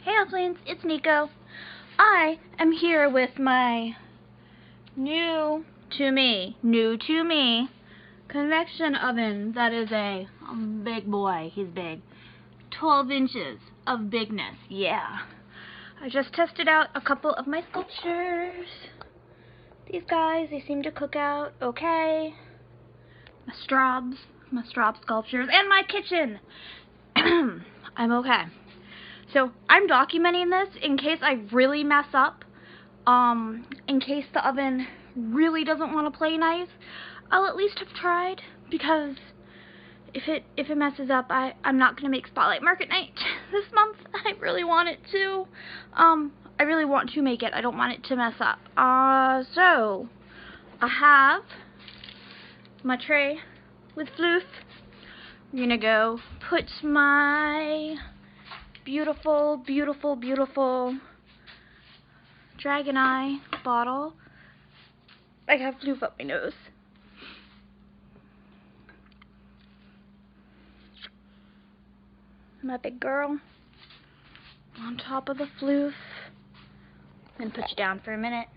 Hey Elflings, it's Nico. I am here with my new to me convection oven that is a big boy. He's big. 12 inches of bigness. Yeah. I just tested out a couple of my sculptures. These guys, they seem to cook out okay. My straub sculptures, and my kitchen. I'm okay. So I'm documenting this in case I really mess up, in case the oven really doesn't want to play nice. I'll at least have tried, because if it messes up, I'm not gonna make Spotlight Market Night this month. I really want it to. I really want to make it. I don't want it to mess up. So I have my tray with floof. I'm gonna go put my beautiful, beautiful, beautiful Dragon Eye bottle. I have floof up my nose. My big girl on top of the floof. Then put you down for a minute.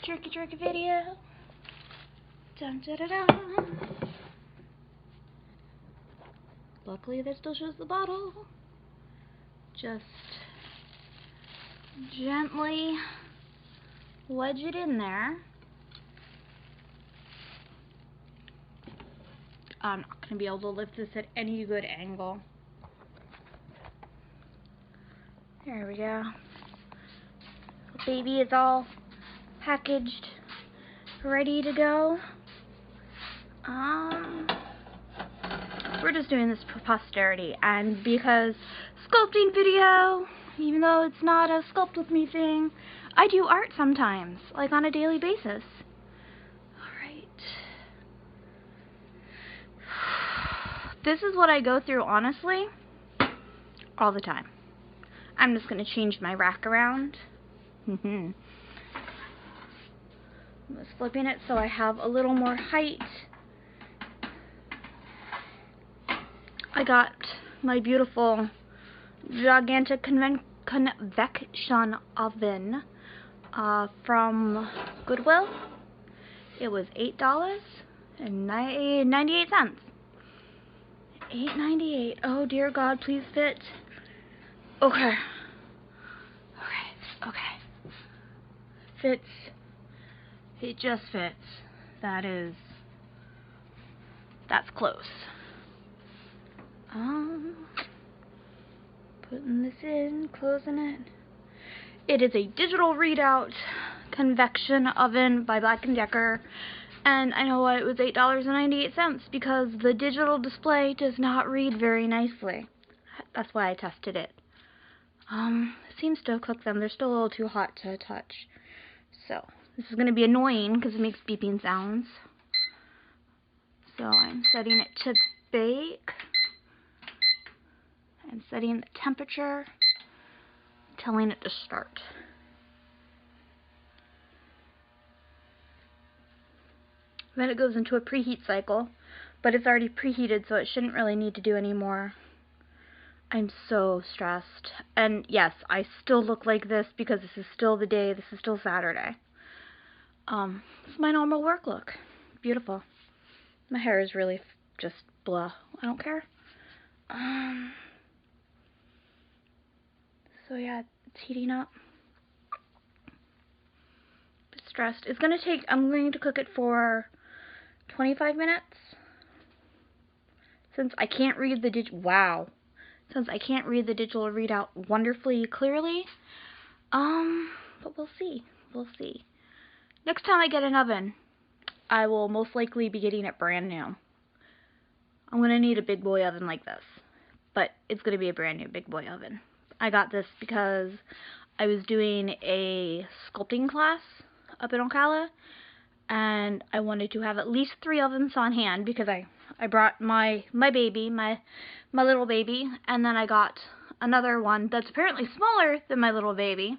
Jerky video. Dun da da da. Luckily that still shows the bottle. Just gently wedge it in there. I'm not going to be able to lift this at any good angle. There we go. The baby is all packaged, ready to go. We're just doing this for posterity, and because sculpting video, even though it's not a sculpt with me thing, I do art sometimes, like on a daily basis. Alright. This is what I go through, honestly, all the time. I'm just going to change my rack around. I'm just flipping it so I have a little more height. I got my beautiful gigantic convection oven from Goodwill. It was $8.98. $8.98. Oh dear God, please fit. Okay. Fits. It just fits. That's close. Putting this in, closing it. It is a digital readout convection oven by Black & Decker, and I know why it was $8.98, because the digital display does not read very nicely. That's why I tested it. It seems to have cooked them. They're still a little too hot to touch. So, this is going to be annoying because it makes beeping sounds. So, I'm setting it to bake. I'm setting the temperature, telling it to start. Then it goes into a preheat cycle, but it's already preheated, so it shouldn't really need to do any more. I'm so stressed. And yes, I still look like this because this is still the day, this is still Saturday. This is my normal work look. Beautiful. My hair is really just blah. I don't care. So yeah, it's heating up. Bit stressed. It's gonna take, I'm going to cook it for 25 minutes. Since I can't read the Since I can't read the digital readout wonderfully clearly. But we'll see. We'll see. Next time I get an oven, I will most likely be getting it brand new. I'm gonna need a big boy oven like this. But it's gonna be a brand new big boy oven. I got this because I was doing a sculpting class up in Ocala, and I wanted to have at least 3 ovens on hand because I brought my baby, my little baby, and then I got another one that's apparently smaller than my little baby,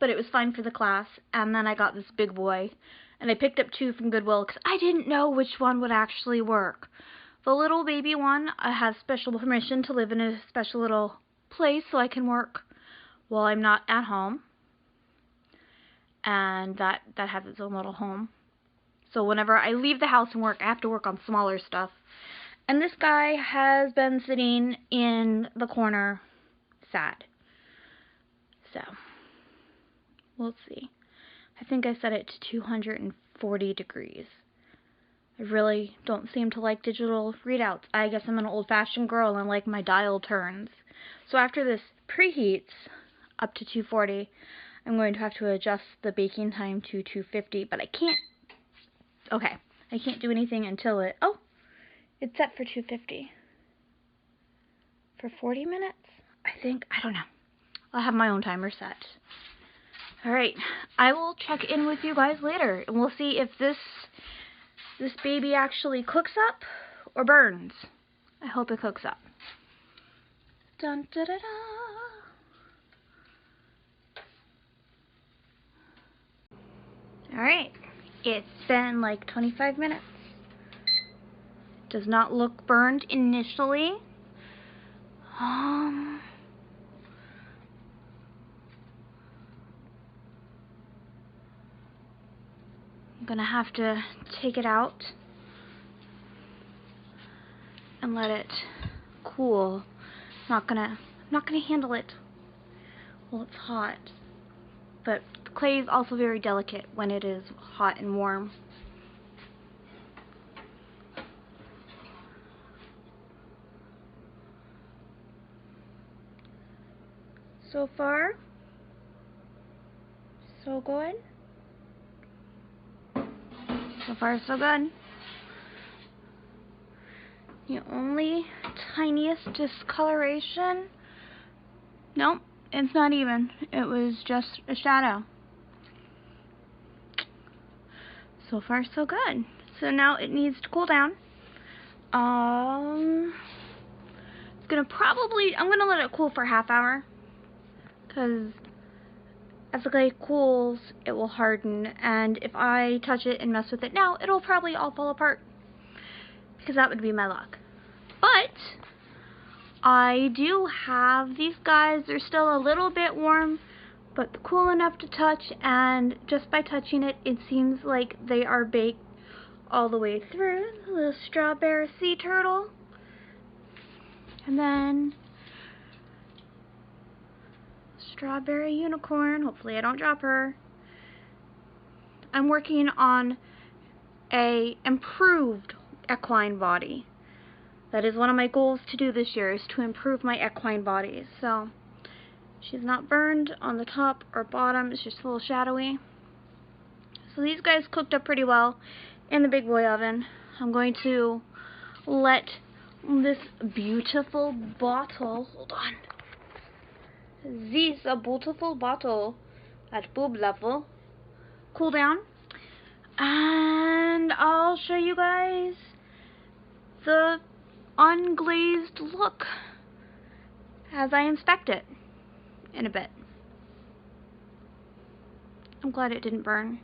but it was fine for the class, and then I got this big boy, and I picked up 2 from Goodwill because I didn't know which one would actually work. The little baby one has special permission to live in a special little place so I can work while I'm not at home. And that has its own little home. So whenever I leave the house and work, I have to work on smaller stuff. And this guy has been sitting in the corner sad. So, we'll see. I think I set it to 240 degrees. I really don't seem to like digital readouts. I guess I'm an old-fashioned girl and like my dial turns. So after this preheats up to 240, I'm going to have to adjust the baking time to 250, but I can't. Okay, I can't do anything until it's set for 250. For 40 minutes? I don't know. I'll have my own timer set. Alright, I will check in with you guys later, and we'll see if this baby actually cooks up or burns. I hope it cooks up. Dun da da da. Alright, it's been like 25 minutes. Does not look burned initially. I'm gonna have to take it out and let it cool. I'm not gonna handle it while it's hot. But clay is also very delicate when it is hot and warm. So far, so good. So far, so good. The only tiniest discoloration, nope, it's not even. It was just a shadow. So far, so good. So now it needs to cool down. I'm gonna let it cool for a half hour, because as the clay cools, it will harden, and if I touch it and mess with it now, it'll probably all fall apart, because that would be my luck. But I do have these guys. They're still a little bit warm, but cool enough to touch, and just by touching it, it seems like they are baked all the way through. The strawberry sea turtle, and then strawberry unicorn. Hopefully I don't drop her. I'm working on a improved equine body. That is one of my goals to do this year, is to improve my equine body. So she's not burned on the top or bottom, it's just a little shadowy. So these guys cooked up pretty well in the big boy oven. I'm going to let this beautiful bottle, hold on, this a beautiful bottle at boob level, cool down, and I'll show you guys the unglazed look as I inspect it in a bit. I'm glad it didn't burn.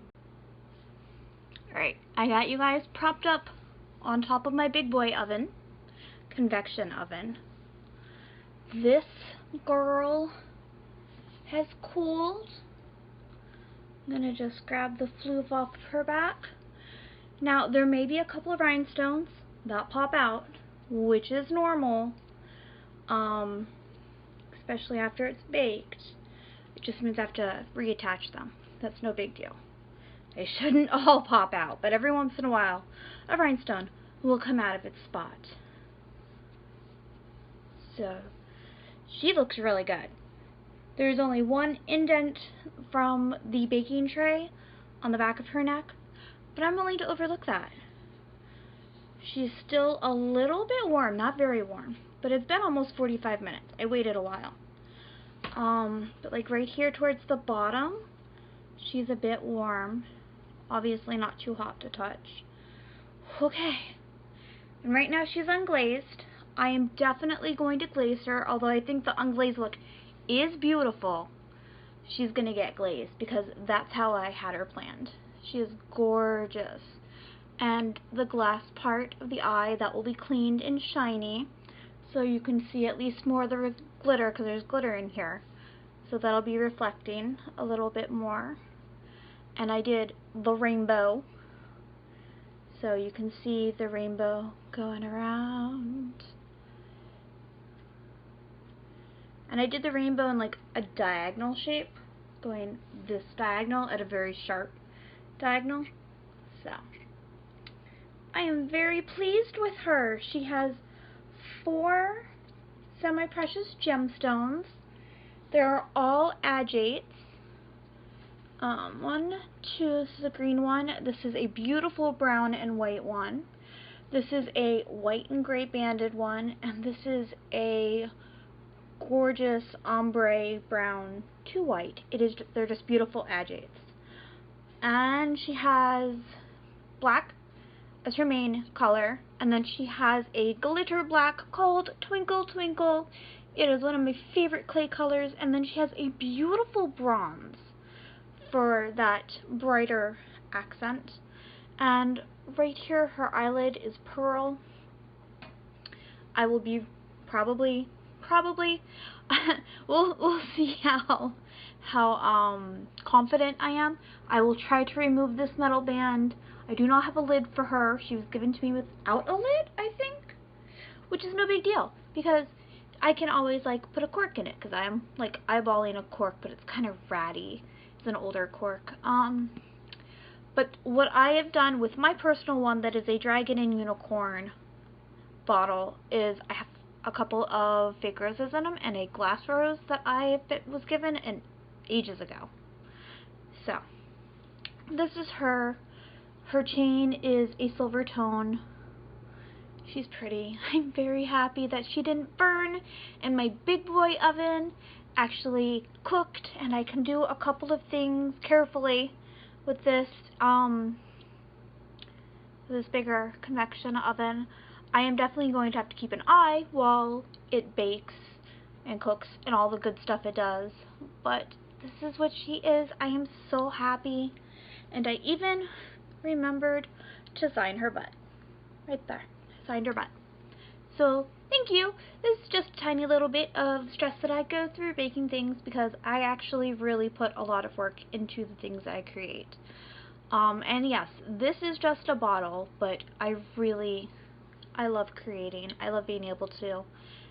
Alright, I got you guys propped up on top of my big boy oven, convection oven. This girl has cooled. I'm gonna just grab the floof off of her back. Now, there may be a couple of rhinestones that pop out, which is normal, especially after it's baked. It just means I have to reattach them. That's no big deal. They shouldn't all pop out, but every once in a while, a rhinestone will come out of its spot. So, she looks really good. There's only one indent from the baking tray on the back of her neck, but I'm willing to overlook that. She's still a little bit warm, not very warm, but it's been almost 45 minutes. I waited a while. But like right here towards the bottom, she's a bit warm. Obviously not too hot to touch. Okay. And right now she's unglazed. I am definitely going to glaze her, although I think the unglazed look is beautiful. She's going to get glazed because that's how I had her planned. She is gorgeous. And the glass part of the eye, that will be cleaned and shiny, so you can see at least more of the glitter, because there's glitter in here. so that'll be reflecting a little bit more. And I did the rainbow, so you can see the rainbow going around. And I did the rainbow in like a diagonal shape, going this diagonal at a very sharp diagonal. So I am very pleased with her. She has 4 semi-precious gemstones. They're all agates. 1, 2, this is a green one. This is a beautiful brown and white one. This is a white and gray banded one, and this is a gorgeous ombre brown to white. They're just beautiful agates. And she has black as her main color, and then she has a glitter black called Twinkle Twinkle. It is one of my favorite clay colors, and then she has a beautiful bronze for that brighter accent. And right here, her eyelid is pearl. I will be probably we'll see how confident I am. I will try to remove this metal band. I do not have a lid for her. She was given to me without a lid, I think, which is no big deal because I can always like put a cork in it, because I am like eyeballing a cork, but it's kind of ratty. It's an older cork. But what I have done with my personal one that is a dragon and unicorn bottle is I have a couple of fake roses in them and a glass rose that was given ages ago. So this is her. Her chain is a silver tone. She's pretty. I'm very happy that she didn't burn, and my big boy oven actually cooked, and I can do a couple of things carefully with this bigger convection oven. I am definitely going to have to keep an eye while it bakes and cooks and all the good stuff it does, but this is what she is. I am so happy, and I even remembered to sign her butt right there. Signed her butt. So thank you. This is just a tiny little bit of stress that I go through baking things, because I actually really put a lot of work into the things that I create. And yes, this is just a bottle, but I love creating. I love being able to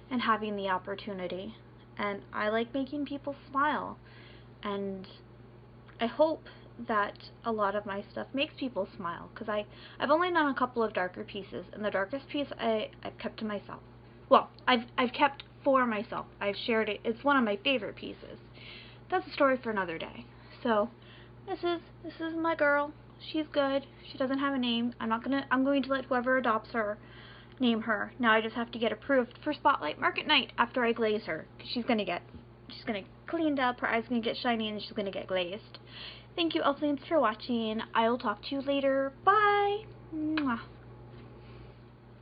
and having the opportunity, and I like making people smile, and I hope that a lot of my stuff makes people smile, because I've only done a couple of darker pieces, and the darkest piece I've kept to myself. Well, I've kept for myself. I've shared it. It's one of my favorite pieces. That's a story for another day. So this is my girl. She's good. She doesn't have a name. I'm going to let whoever adopts her name her. Now I just have to get approved for Spotlight Market Night after I glaze her. She's gonna get cleaned up, her eyes gonna get shiny, and she's gonna get glazed. Thank you, Elvenspun, for watching. I will talk to you later. Bye! Mwah.